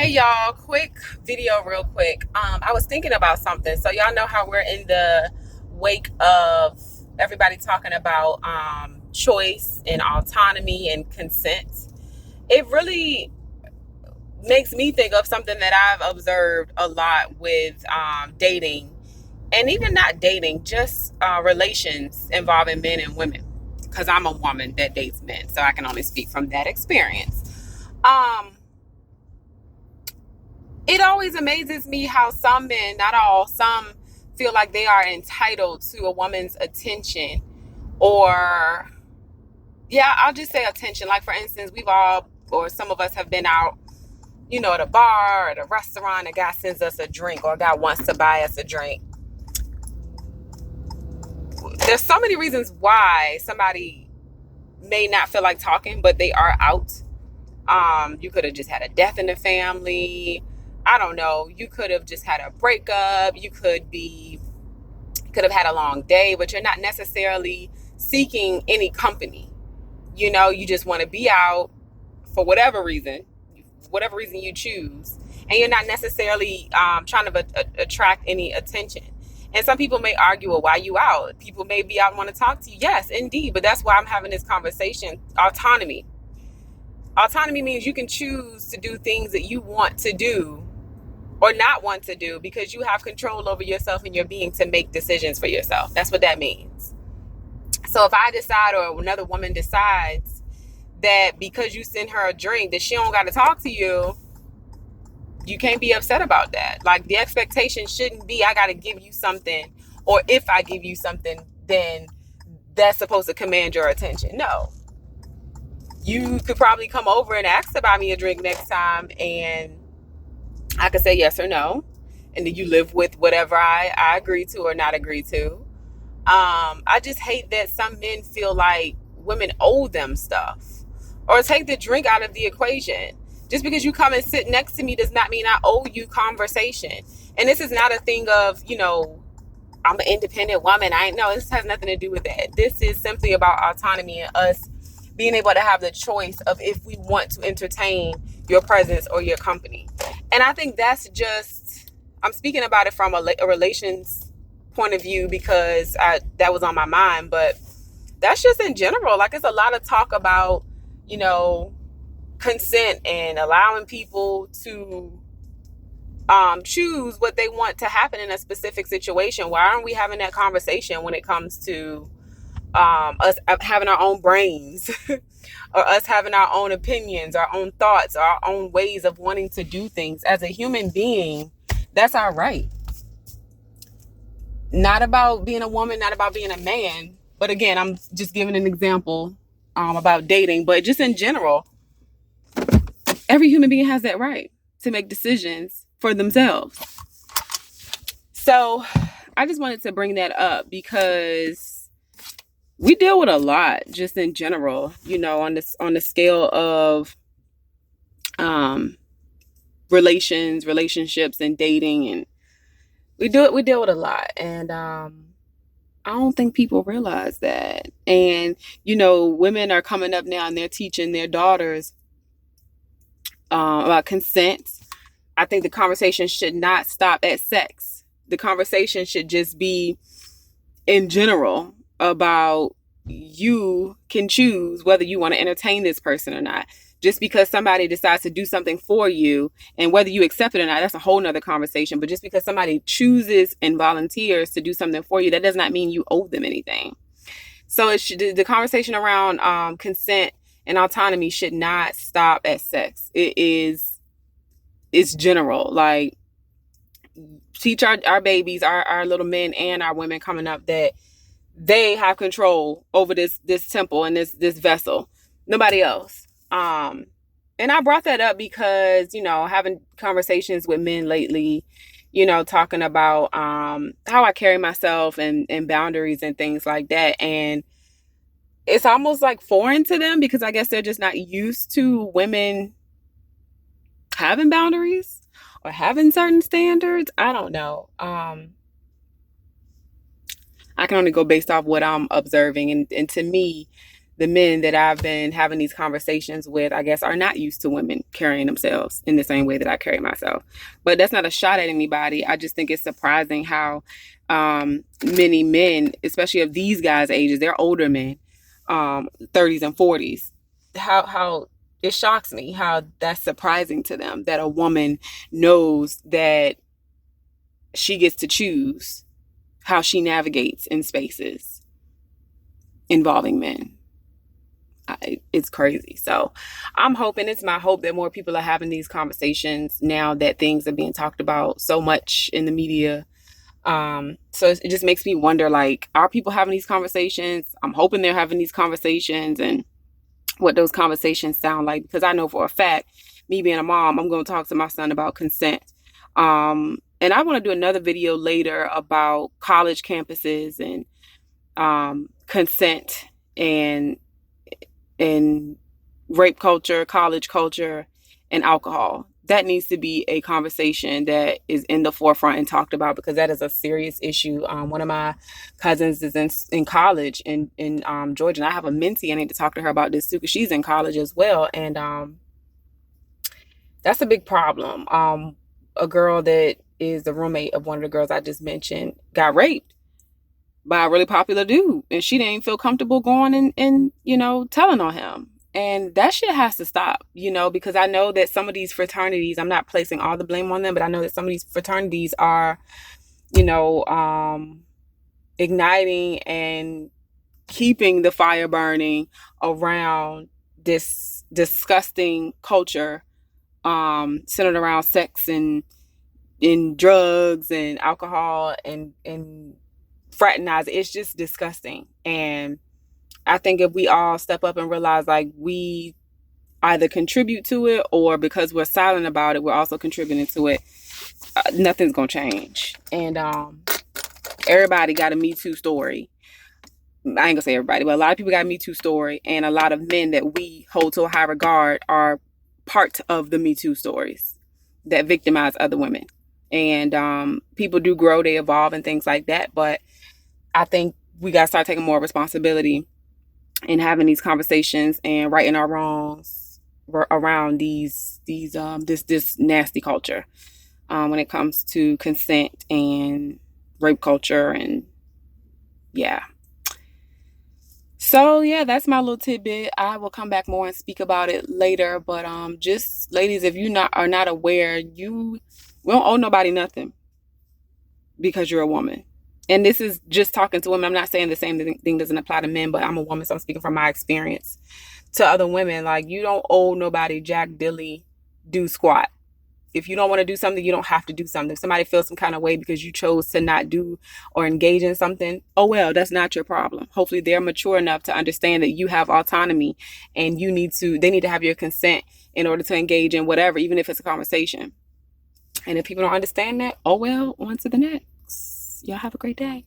Hey y'all, quick video real quick. I was thinking about something. So y'all know how we're in the wake of everybody talking about choice and autonomy and consent. It really makes me think of something that I've observed a lot with dating, and even not dating, just relations involving men and women. Because I'm a woman that dates men, so I can only speak from that experience. Um, it always amazes me how some men, not all, some feel like they are entitled to a woman's attention, or yeah, I'll just say attention. Like, for instance, we've all, or some of us have been out, at a bar or at a restaurant. A guy sends us a drink, or a guy wants to buy us a drink. There's so many reasons why somebody may not feel like talking, but they are out. You could have just had a death in the family. I don't know. You could have just had a breakup. You could have had a long day, but you're not necessarily seeking any company. You just want to be out for whatever reason you choose, and you're not necessarily trying to attract any attention. And some people may argue, well, why you out? People may be out and want to talk to you. Yes, indeed. But that's why I'm having this conversation. Autonomy means you can choose to do things that you want to do or not want to do, because you have control over yourself and your being to make decisions for yourself. That's what that means. So if I decide, or another woman decides, that because you send her a drink that she don't got to talk to you, you can't be upset about that. Like, the expectation shouldn't be I got to give you something, or if I give you something, then that's supposed to command your attention. No. You could probably come over and ask to buy me a drink next time, and I could say yes or no. And then you live with whatever I agree to or not agree to. I just hate that some men feel like women owe them stuff, or take the drink out of the equation. Just because you come and sit next to me does not mean I owe you conversation. And this is not a thing of, I'm an independent woman. This has nothing to do with that. This is simply about autonomy and us being able to have the choice of if we want to entertain your presence or your company. And I think that's just, I'm speaking about it from a relations point of view, because that was on my mind, but that's just in general. Like, it's a lot of talk about, consent and allowing people to choose what they want to happen in a specific situation. Why aren't we having that conversation when it comes to us having our own brains or us having our own opinions, our own thoughts, our own ways of wanting to do things as a human being? That's our right. Not about being a woman, not about being a man. But again, I'm just giving an example about dating, but just in general, every human being has that right to make decisions for themselves. So I just wanted to bring that up because we deal with a lot just in general, on the scale of relationships and dating, and we deal with a lot. And I don't think people realize that. And women are coming up now and they're teaching their daughters about consent. I think the conversation should not stop at sex. The conversation should just be in general about, you can choose whether you want to entertain this person or not. Just because somebody decides to do something for you, and whether you accept it or not, that's a whole nother conversation. But just because somebody chooses and volunteers to do something for you, that does not mean you owe them anything. So the conversation around consent and autonomy should not stop at sex. It's general. Like, teach our babies, our little men and our women coming up, that they have control over this temple and this vessel, nobody else. And I brought that up because, having conversations with men lately, talking about how I carry myself and boundaries and things like that. And it's almost like foreign to them, because I guess they're just not used to women having boundaries or having certain standards. I don't know. I can only go based off what I'm observing. And to me, the men that I've been having these conversations with, I guess, are not used to women carrying themselves in the same way that I carry myself. But that's not a shot at anybody. I just think it's surprising how many men, especially of these guys' ages, they're older men, 30s and 40s, how it shocks me how that's surprising to them that a woman knows that she gets to choose how she navigates in spaces involving men. It's crazy. So I'm hoping, it's my hope that more people are having these conversations now that things are being talked about so much in the media. So it just makes me wonder, like, are people having these conversations? I'm hoping they're having these conversations, and what those conversations sound like, because I know for a fact, me being a mom, I'm going to talk to my son about consent. And I want to do another video later about college campuses and consent and rape culture, college culture, and alcohol. That needs to be a conversation that is in the forefront and talked about, because that is a serious issue. One of my cousins is in college in Georgia, and I have a mentee. I need to talk to her about this too, because she's in college as well, and that's a big problem. A girl that is the roommate of one of the girls I just mentioned got raped by a really popular dude, and she didn't feel comfortable going and telling on him. And that shit has to stop, because I know that some of these fraternities, I'm not placing all the blame on them, but I know that some of these fraternities are, igniting and keeping the fire burning around this disgusting culture, centered around sex and drugs and alcohol and fraternize. It's just disgusting. And I think if we all step up and realize, like, we either contribute to it, or because we're silent about it, we're also contributing to it, nothing's gonna change. And everybody got a Me Too story. I ain't gonna say everybody, but a lot of people got a Me Too story, and a lot of men that we hold to a high regard are part of the Me Too stories that victimize other women. And people do grow, they evolve, and things like that. But I think we gotta start taking more responsibility in having these conversations and righting our wrongs around this nasty culture, when it comes to consent and rape culture. And yeah. So yeah, that's my little tidbit. I will come back more and speak about it later. But just ladies, if you are not aware, we don't owe nobody nothing because you're a woman. And this is just talking to women. I'm not saying the same thing doesn't apply to men, but I'm a woman, so I'm speaking from my experience to other women. Like, you don't owe nobody jack dilly do squat. If you don't want to do something, you don't have to do something. If somebody feels some kind of way because you chose to not do or engage in something, oh well, that's not your problem. Hopefully they're mature enough to understand that you have autonomy, and they need to have your consent in order to engage in whatever, even if it's a conversation. And if people don't understand that, oh well, on to the next. Y'all have a great day.